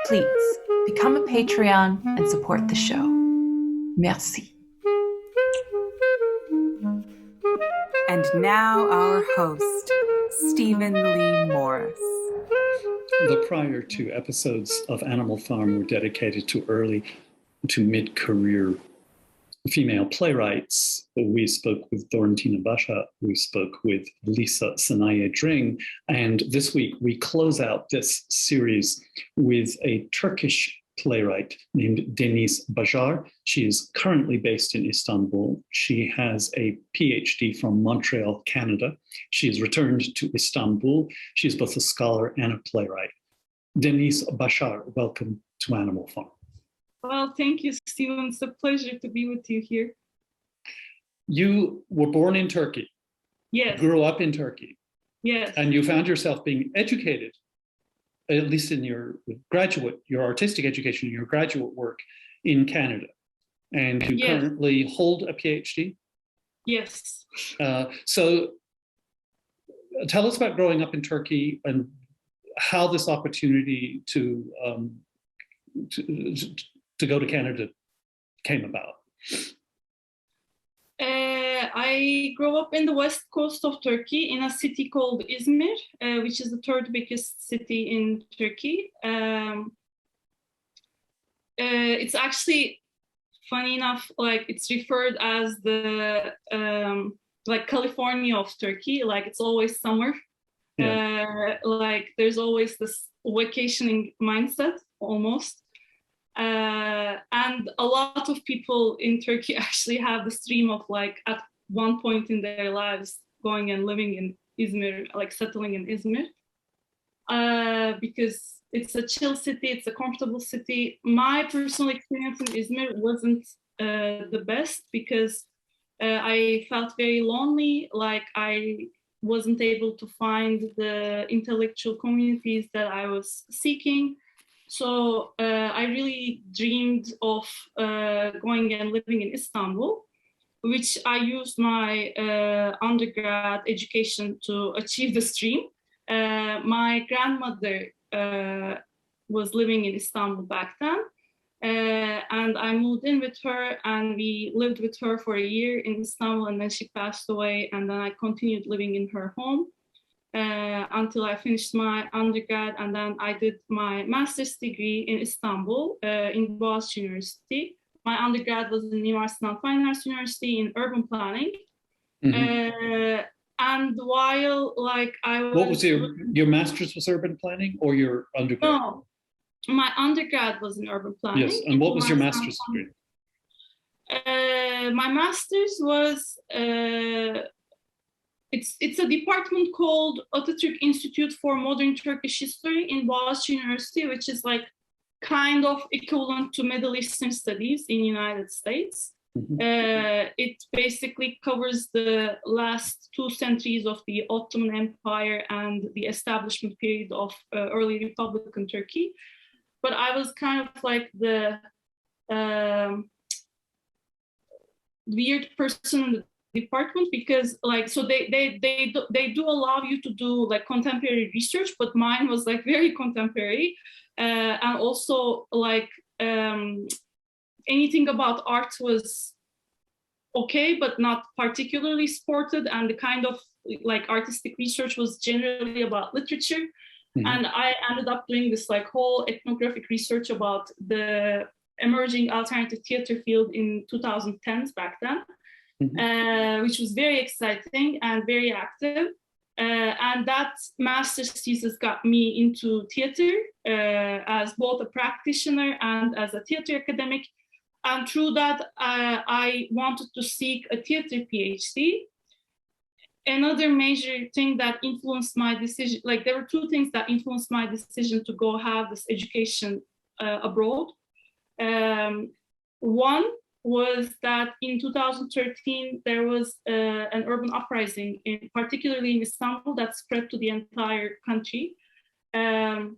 Please become a Patreon and support the show. Merci. And now our host, Stephen Lee Morris. The prior two episodes of Animal Farm were dedicated to early to mid-career female playwrights. We spoke with Dorentina Başar, we spoke with Lisa Sanaye Dring, and this week we close out this series with a Turkish playwright named Deniz Başar. She is currently based in Istanbul. She has a PhD from Montreal, Canada. She has returned to Istanbul. She is both a scholar and a playwright. Deniz Başar, welcome to Animal Farm. Well, thank you, Stephen. It's a pleasure to be with you here. You were born in Turkey. Yes. Grew up in Turkey. Yes. And you found yourself being educated, at least in your artistic education, your graduate work in Canada. And you Yes. currently hold a PhD? Yes. So tell us about growing up in Turkey and how this opportunity to go to Canada came about. I grew up in the west coast of Turkey in a city called Izmir, which is the third biggest city in Turkey. It's actually, funny enough, like it's referred as the like California of Turkey. Like it's always summer. Yeah. Like there's always this vacationing mindset almost. And a lot of people in Turkey actually have this dream of like at one point in their lives going and living in Izmir, like settling in Izmir, because it's a chill city, it's a comfortable city. My personal experience in Izmir wasn't the best because I felt very lonely, like I wasn't able to find the intellectual communities that I was seeking. So I really dreamed of going and living in Istanbul, which I used my undergrad education to achieve this dream. My grandmother was living in Istanbul back then, and I moved in with her, and we lived with her for a year in Istanbul, and then she passed away, and then I continued living in her home. Until I finished my undergrad, and then I did my master's degree in Istanbul in Boğaziçi University. My undergrad was in Mimar Sinan Fine Arts University in urban planning. Mm-hmm. And while like I was... What was your master's was urban planning or your undergrad? No, my undergrad was in urban planning. Yes, and what was your master's degree? My master's was... It's a department called Atatürk Institute for Modern Turkish History in Boğaziçi University, which is like kind of equivalent to Middle Eastern Studies in the United States. Mm-hmm. It basically covers the last 2 centuries of the Ottoman Empire and the establishment period of early Republican Turkey. But I was kind of like the weird person in the department because like so they do allow you to do like contemporary research, but mine was like very contemporary, and also like anything about art was okay but not particularly supported, and the kind of like artistic research was generally about literature. Mm-hmm. And I ended up doing this like whole ethnographic research about the emerging alternative theater field in 2010s back then. Mm-hmm. Which was very exciting and very active. And that master's thesis got me into theater as both a practitioner and as a theater academic. And through that, I wanted to seek a theater PhD. Another major thing that influenced my decision, like there were 2 things that influenced my decision to go have this education abroad. One was that in 2013, there was an urban uprising, particularly in Istanbul, that spread to the entire country. And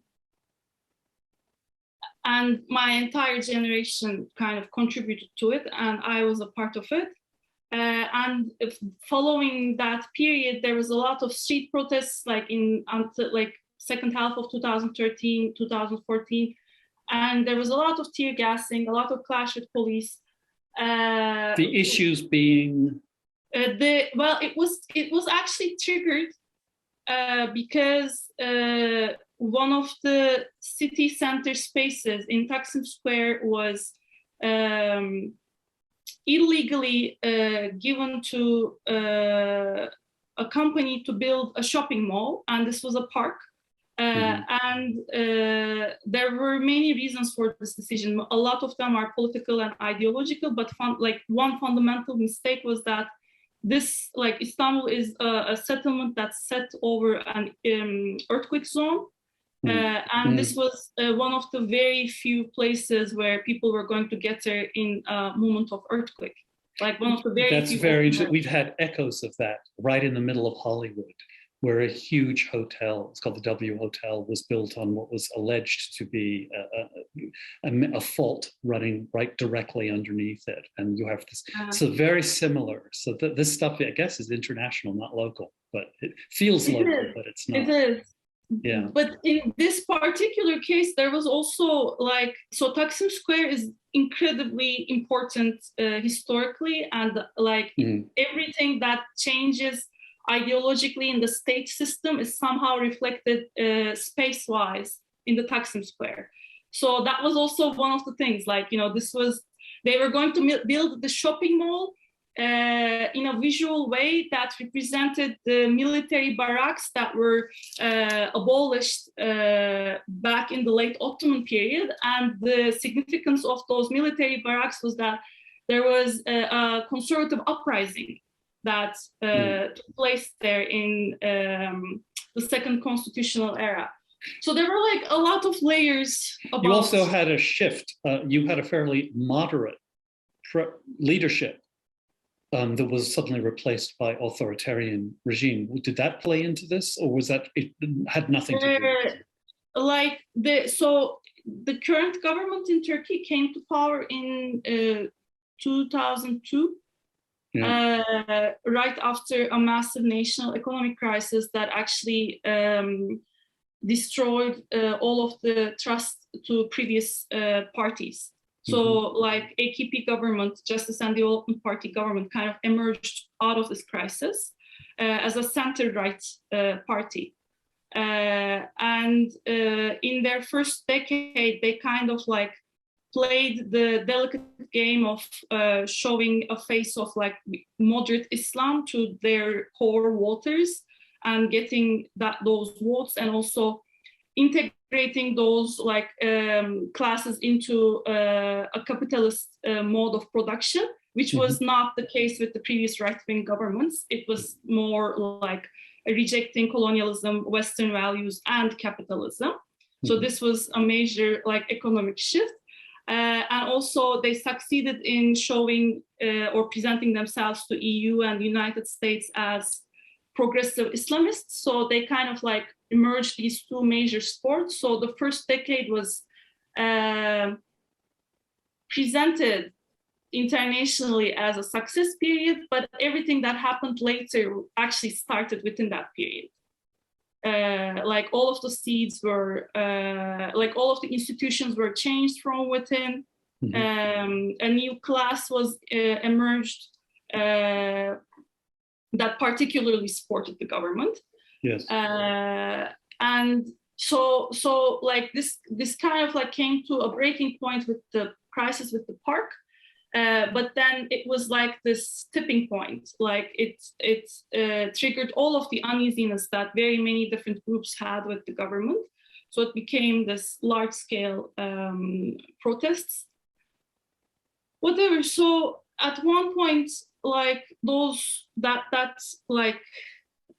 my entire generation kind of contributed to it, and I was a part of it. And following that period, there was a lot of street protests, like until like second half of 2013, 2014, and there was a lot of tear gassing, a lot of clash with police. The issues being it was actually triggered because one of the city center spaces in Taksim Square was illegally given to a company to build a shopping mall, and this was a park. And there were many reasons for this decision. A lot of them are political and ideological, but one fundamental mistake was that this, like, Istanbul is a settlement that's set over an earthquake zone. And this was one of the very few places where people were going to get there in a moment of earthquake. Like one of the very That's few very interesting. We've had echoes of that right in the middle of Hollywood, where a huge hotel, it's called the W Hotel, was built on what was alleged to be a fault running right directly underneath it. And you have this, so very similar. So this stuff, I guess, is international, not local, but it feels local, but it's not. It is. Yeah. But in this particular case, there was also so Taksim Square is incredibly important historically, and everything that changes ideologically in the state system is somehow reflected space-wise in the Taksim Square. So that was also one of the things, they were going to build the shopping mall in a visual way that represented the military barracks that were abolished back in the late Ottoman period. And the significance of those military barracks was that there was a conservative uprising that took place there in the second constitutional era. So there were a lot of layers about... You also had a shift. You had a fairly moderate leadership that was suddenly replaced by authoritarian regime. Did that play into this, or was that, it had nothing to do with it? So the current government in Turkey came to power in 2002. Yeah. Right after a massive national economic crisis that actually destroyed all of the trust to previous parties. So AKP government, Justice and Development Party government, kind of emerged out of this crisis as a center-right party. And in their first decade, they kind of played the delicate game of showing a face of moderate Islam to their core voters and getting those votes, and also integrating those classes into a capitalist mode of production, which was not the case with the previous right-wing governments. It was more rejecting colonialism, Western values, and capitalism. So this was a major economic shift. And also they succeeded in showing or presenting themselves to EU and the United States as progressive Islamists. So they kind of merged these two major sports. So the first decade was presented internationally as a success period, but everything that happened later actually started within that period. All of the seeds were, all of the institutions were changed from within. A new class was emerged that particularly supported the government. Yes. And so this kind of came to a breaking point with the crisis with the park. But then it was this tipping point. It triggered all of the uneasiness that very many different groups had with the government. So it became this large-scale protests. Whatever. So at one point, that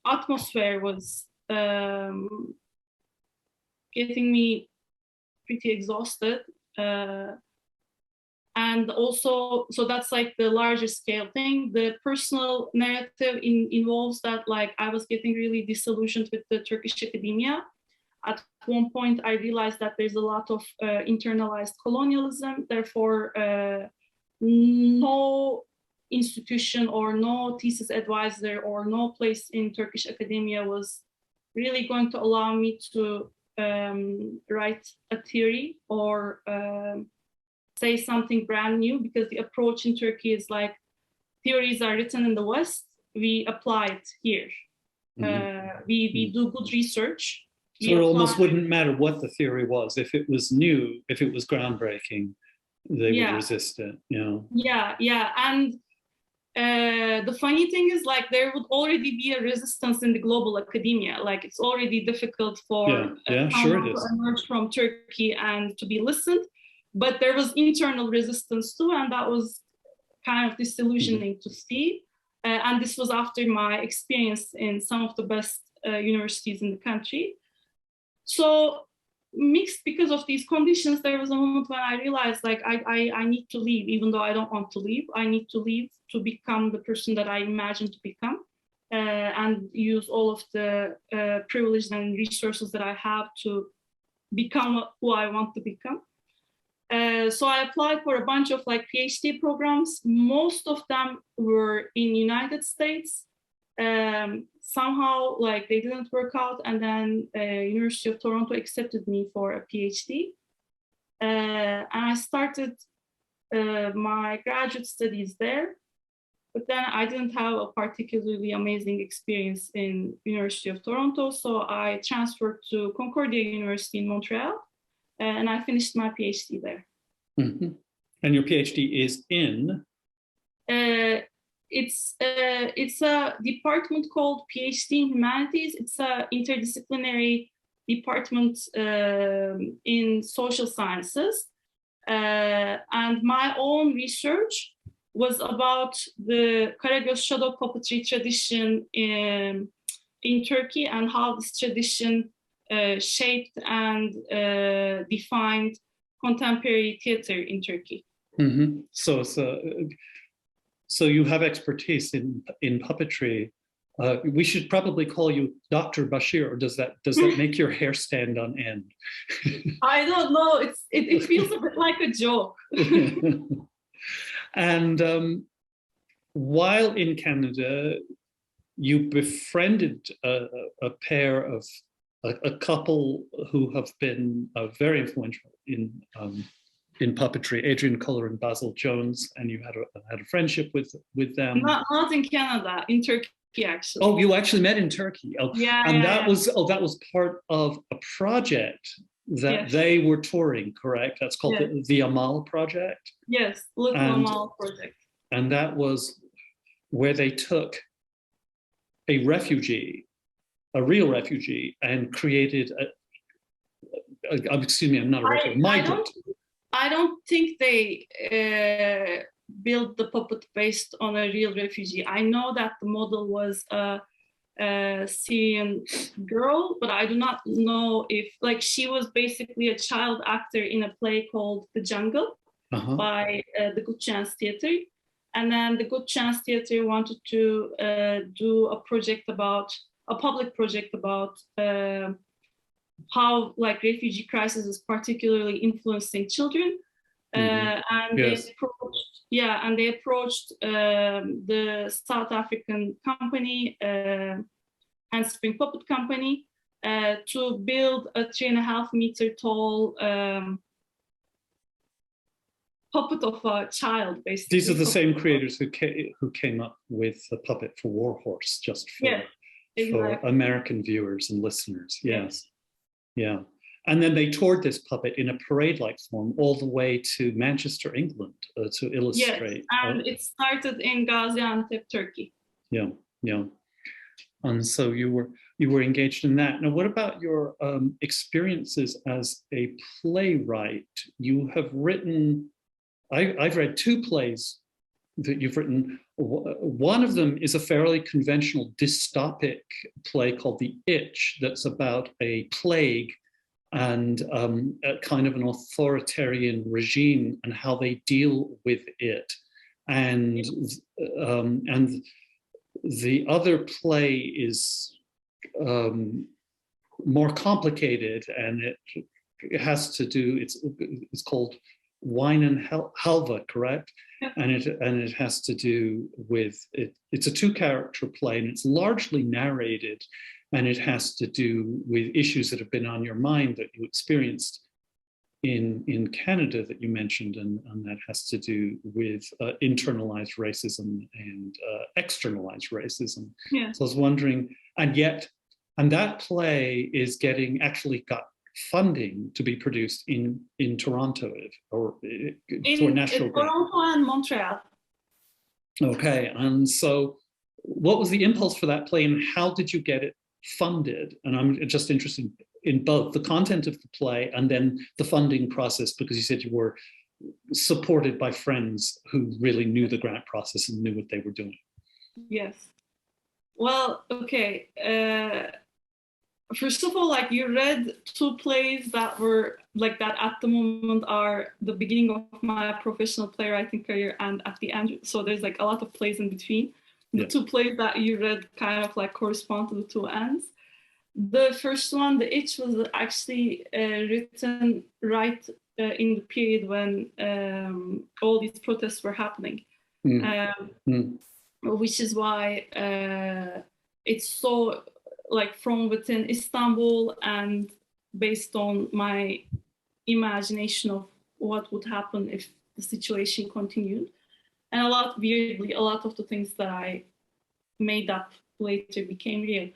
atmosphere was getting me pretty exhausted. And also, so that's the larger scale thing. The personal narrative involves that I was getting really disillusioned with the Turkish academia. At one point, I realized that there's a lot of internalized colonialism. Therefore, no institution or no thesis advisor or no place in Turkish academia was really going to allow me to write a theory or say something brand new, because the approach in Turkey is like theories are written in the West, we apply it here. We do good research. So it almost wouldn't matter what the theory was. If it was new, if it was groundbreaking, they would resist it. Yeah. And the funny thing is, like, there would already be a resistance in the global academia. Like, it's already difficult for someone to emerge from Turkey and to be listened. But there was internal resistance too, and that was kind of disillusioning to see. And this was after my experience in some of the best universities in the country. So mixed because of these conditions, there was a moment when I realized, like, I need to leave, even though I don't want to leave. I need to leave to become the person that I imagined to become, and use all of the privileges and resources that I have to become who I want to become. So I applied for a bunch of like PhD programs. Most of them were in United States. Somehow, like, they didn't work out, and then University of Toronto accepted me for a PhD. And I started my graduate studies there. But then I didn't have a particularly amazing experience in University of Toronto, so I transferred to Concordia University in Montreal. And I finished my PhD there. Mm-hmm. And your PhD is in? It's a department called PhD in Humanities. It's an interdisciplinary department in social sciences. And my own research was about the Karagöz shadow puppetry tradition in Turkey, and how this tradition shaped and defined contemporary theater in Turkey. Mm-hmm. So you have expertise in puppetry. We should probably call you Dr. Başar, or does that make your hair stand on end? I don't know. It feels a bit like a joke. And while in Canada, you befriended a pair of a couple who have been very influential in puppetry, Adrian Culler and Basil Jones, and you had a friendship with them. Not in Canada, in Turkey actually. Oh, you actually met in Turkey. Oh, yeah. And that was part of a project that they were touring, correct? That's called the Amal Project. Yes, Little Amal Project. And that was where they took a refugee, a real refugee, and created excuse me, I'm not a refugee, migrant. I don't think they built the puppet based on a real refugee. I know that the model was a Syrian girl, but I do not know if, like, she was basically a child actor in a play called The Jungle by the Good Chance Theater. And then the Good Chance Theater wanted to do a public project about how, like, refugee crisis is particularly influencing children. And they approached the South African company, Handspring Puppet Company, to build a 3.5 meter tall puppet of a child, basically. These are the same creators who came up with the puppet for Warhorse, just for American viewers and listeners. Yes. Yeah. And then they toured this puppet in a parade-like form all the way to Manchester, England, to illustrate. Yes, and it started in Gaziantep, Turkey. Yeah. And so you were engaged in that. Now, what about your experiences as a playwright? You have written, I've read 2 plays that you've written. One of them is a fairly conventional dystopic play called The Itch, that's about a plague and a kind of an authoritarian regime and how they deal with it. And the other play is more complicated, and it has to do, it's called Wine and Halva, correct? Yeah. And it has to do with it. It's a 2-character play, and it's largely narrated, and it has to do with issues that have been on your mind that you experienced in Canada that you mentioned, and that has to do with internalized racism and externalized racism. Yeah. So I was wondering, and that play is actually got funding to be produced in Toronto or for national grant. Toronto and Montreal. Okay, and so what was the impulse for that play, and how did you get it funded? And I'm just interested in both the content of the play and then the funding process, because you said you were supported by friends who really knew the grant process and knew what they were doing. Yes. Well, okay. First of all, like, you read 2 plays that were like that at the moment are the beginning of my professional playwriting career and at the end. So there's like a lot of plays in between. The 2 plays that you read kind of like correspond to the 2 ends. The first one, The Itch, was actually written right in the period when all these protests were happening, which is why it's so like from within Istanbul and based on my imagination of what would happen if the situation continued. And weirdly, a lot of the things that I made up later became real.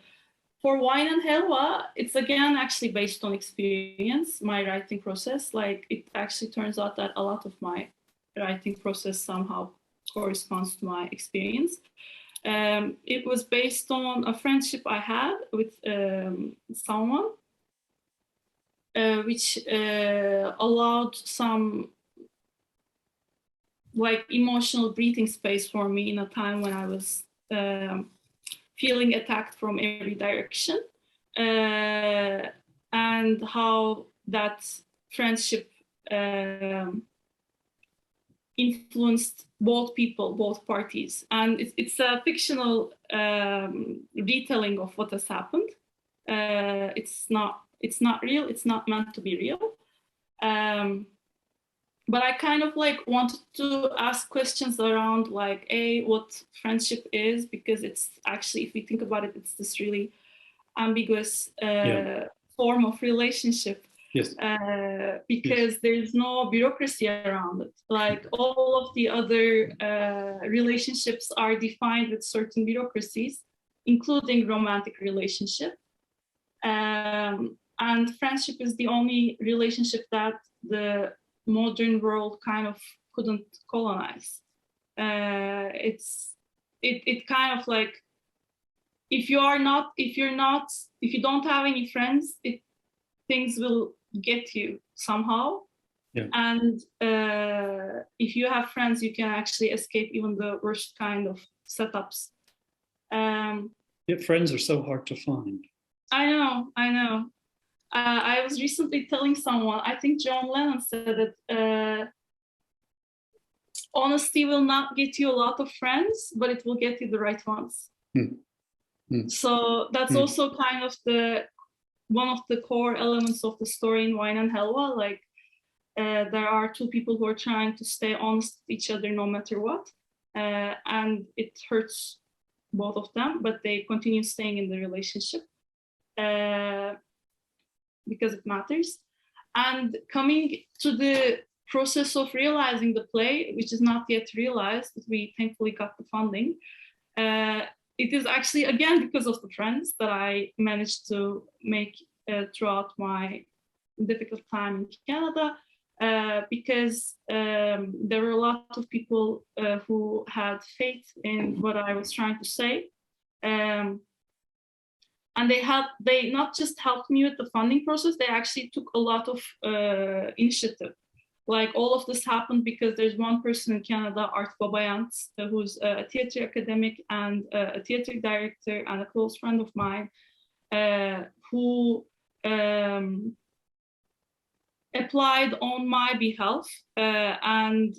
For Wine and Helva, it's again actually based on experience, my writing process. Like, it actually turns out that a lot of my writing process somehow corresponds to my experience. It was based on a friendship I had with someone, which allowed some like emotional breathing space for me in a time when I was feeling attacked from every direction, and how that friendship influenced both people, both parties. And it's a fictional retelling of what has happened. It's not real. It's not meant to be real. But I kind of like wanted to ask questions around like, what friendship is, because it's actually, if we think about it, it's this really ambiguous form of relationship. Yes. Because there's no bureaucracy around it. Like, all of the other relationships are defined with certain bureaucracies, including romantic relationship. And friendship is the only relationship that the modern world kind of couldn't colonize. It kind of like, if you don't have any friends, things will get you somehow. Yeah. And if you have friends, you can actually escape even the worst kind of setups. Friends are so hard to find. I know. I was recently telling someone, I think John Lennon said that honesty will not get you a lot of friends, but it will get you the right ones. So that's also kind of one of the core elements of the story in Wine and Helva. Like, there are 2 people who are trying to stay honest with each other no matter what, and it hurts both of them, but they continue staying in the relationship because it matters. And coming to the process of realizing the play, which is not yet realized, but we thankfully got the funding. It is actually, again, because of the friends that I managed to make throughout my difficult time in Canada, because there were a lot of people who had faith in what I was trying to say. And they not just helped me with the funding process, they actually took a lot of initiative. Like, all of this happened because there's one person in Canada, Art Babayant, who's a theater academic and a theater director and a close friend of mine, who applied on my behalf and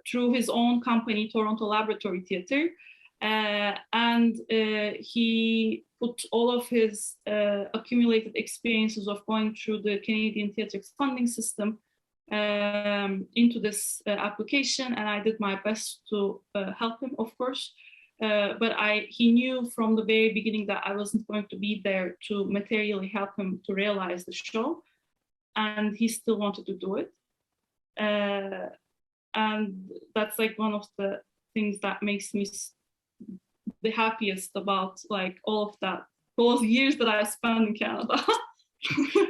through his own company, Toronto Laboratory Theatre. And he put all of his accumulated experiences of going through the Canadian theatre funding system into this application, and I did my best to help him, of course. But he knew from the very beginning that I wasn't going to be there to materially help him to realize the show, and he still wanted to do it. And that's like one of the things that makes me the happiest about like all of that, those years that I spent in Canada.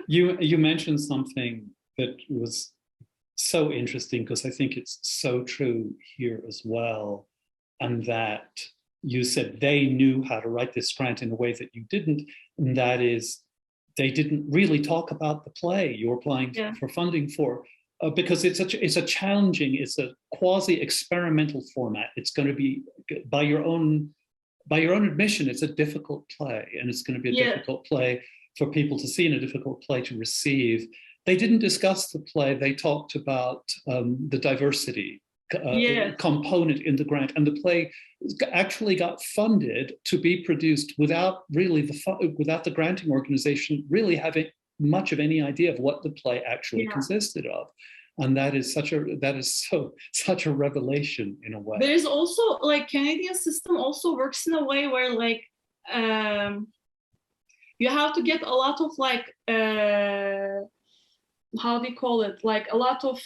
You mentioned something that was so interesting, because I think it's so true here as well, and that you said they knew how to write this grant in a way that you didn't, and that is they didn't really talk about the play you're applying for funding for, because it's a challenging, it's a quasi-experimental format. It's going to be, by your own admission, it's a difficult play, and it's going to be a difficult play for people to see and a difficult play to receive. They didn't discuss the play. They talked about the diversity component in the grant, and the play actually got funded to be produced without really without the granting organization really having much of any idea of what the play actually consisted of. And that is such a revelation in a way. There's also like Canadian system also works in a way where like you have to get a lot of like how do you call it, like a lot of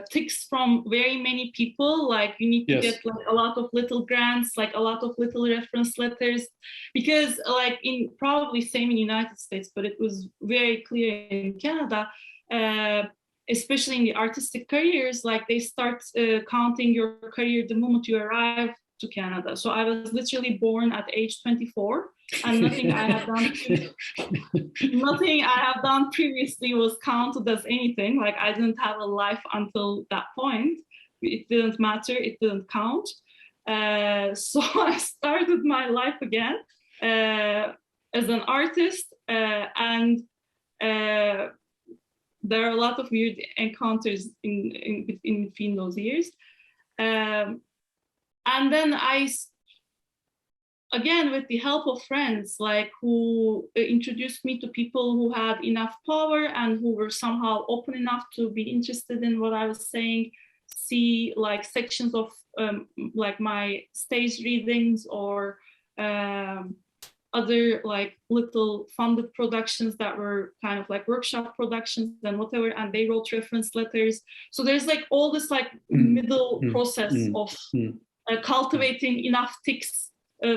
ticks from very many people. Like you need to get like a lot of little grants, like a lot of little reference letters, because like in probably same in United States, but it was very clear in Canada, especially in the artistic careers, like they start counting your career the moment you arrive to Canada. So I was literally born at age 24, and nothing I have done previously was counted as anything. Like I didn't have a life until that point. It didn't matter. It didn't count. So I started my life again as an artist, and there are a lot of weird encounters in between those years. And then again, with the help of friends, like who introduced me to people who had enough power and who were somehow open enough to be interested in what I was saying, see like sections of like my stage readings or other like little funded productions that were kind of like workshop productions and whatever, and they wrote reference letters. So there's like all this like middle process of cultivating enough ticks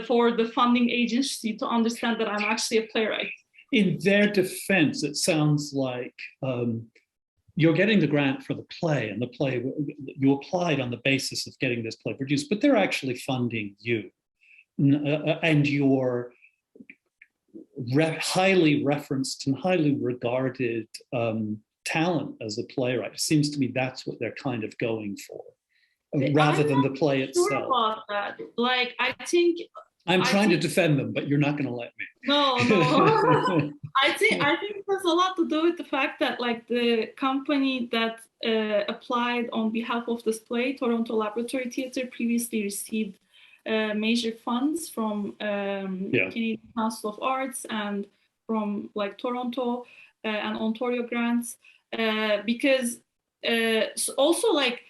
for the funding agency to understand that I'm actually a playwright. In their defense, it sounds like you're getting the grant for the play, and the play you applied on the basis of getting this play produced, but they're actually funding you, and you're highly referenced and highly regarded talent as a playwright. It seems to me that's what they're kind of going for, rather than the play itself. Sure about that. Like I think I'm trying to defend them, but you're not going to let me. No. I think it has a lot to do with the fact that like the company that applied on behalf of this play, Toronto Laboratory Theatre, previously received major funds from Canadian Council of Arts and from like Toronto and Ontario grants, because also like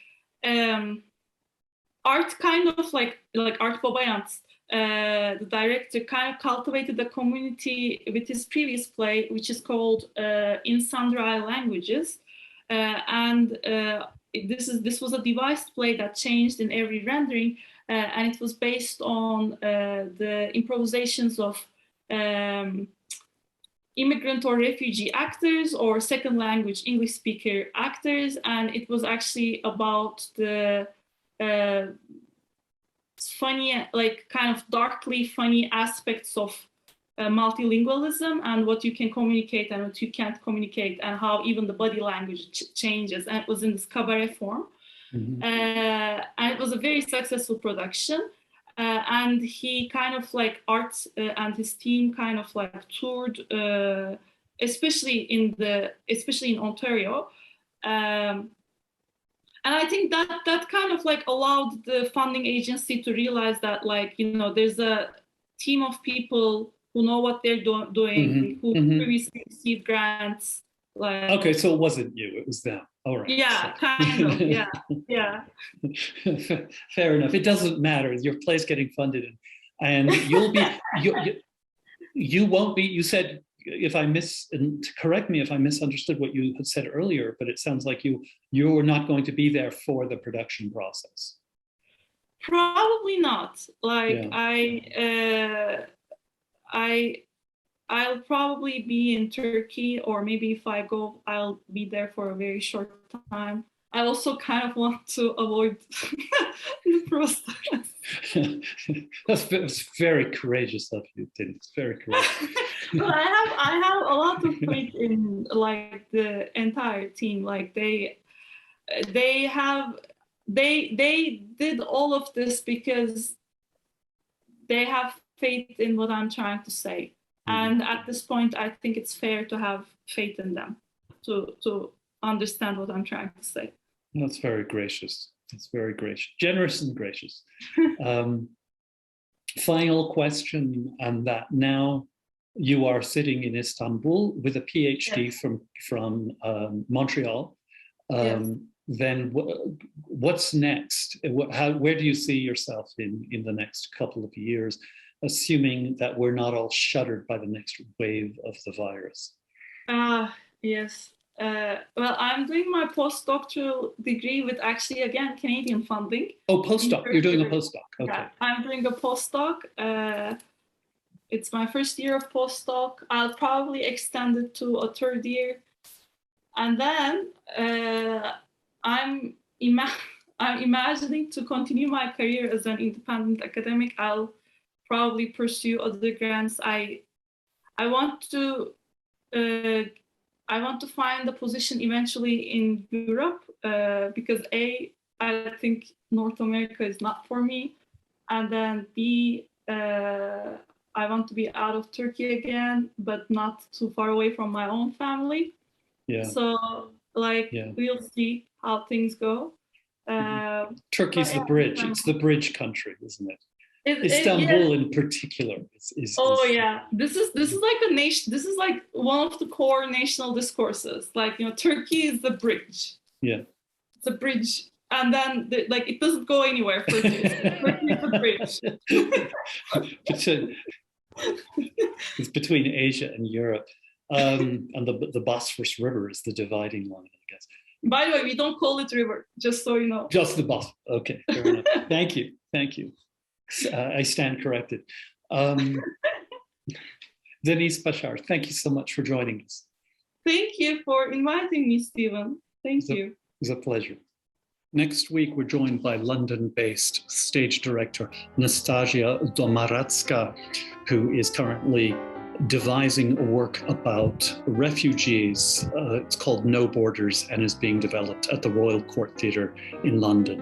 Art kind of like Art Babayant, the director, kind of cultivated a community with his previous play, which is called In Sundry Languages, and this was a devised play that changed in every rendering, and it was based on the improvisations of immigrant or refugee actors or second language English speaker actors, and it was actually about the funny, like kind of darkly funny aspects of multilingualism and what you can communicate and what you can't communicate, and how even the body language changes. And it was in this cabaret form. And it was a very successful production. And he kind of like Art and his team kind of like toured, especially in Ontario. And I think that kind of like allowed the funding agency to realize that, like, you know, there's a team of people who know what they're doing, who previously received grants. Like, okay, so it wasn't you, it was them. All right. Yeah, kind of. Yeah, yeah. Fair enough. It doesn't matter. Your play's getting funded, and you'll be you won't be. You said, if I and correct me if I misunderstood what you had said earlier, but it sounds like you're not going to be there for the production process. Probably not. Like Yeah. I'll probably be in Turkey, or maybe if I go, I'll be there for a very short time. I also kind of want to avoid the process. That's very courageous of you, Deniz. It's very courageous. But I have a lot of faith in like the entire team. Like they did all of this because they have faith in what I'm trying to say. And at this point, I think it's fair to have faith in them to understand what I'm trying to say. That's very gracious. That's very gracious. Generous and gracious. Final question, and that now you are sitting in Istanbul with a PhD from Montreal. Then what's next? Where do you see yourself in the next couple of years, assuming that we're not all shuttered by the next wave of the virus? Yes. Well, I'm doing my postdoctoral degree with actually, again, Canadian funding. Oh, postdoc. You're doing a postdoc. Okay. Yeah, I'm doing a postdoc. It's my first year of postdoc. I'll probably extend it to a third year. And then I'm imagining to continue my career as an independent academic. I'll probably pursue other grants. I want to find a position eventually in Europe because A, I think North America is not for me, and then B, I want to be out of Turkey again, but not too far away from my own family. Yeah. So we'll see how things go. Turkey's the bridge. It's the bridge country, isn't it? Istanbul in particular is yeah, this is like a nation. This is like one of the core national discourses. Like, Turkey is the bridge. Yeah, it's a bridge, and then it doesn't go anywhere. Turkey is the bridge. It's between Asia and Europe, and the Bosphorus River is the dividing line, I guess. By the way, we don't call it river, just so you know. Just the Bosphorus. Okay, fair enough. Thank you. I stand corrected. Deniz, Başar, thank you so much for joining us. Thank you for inviting me, Stephen. Thank you. It was a pleasure. Next week, we're joined by London-based stage director Nastasia Domaradska, who is currently devising a work about refugees. It's called No Borders and is being developed at the Royal Court Theatre in London.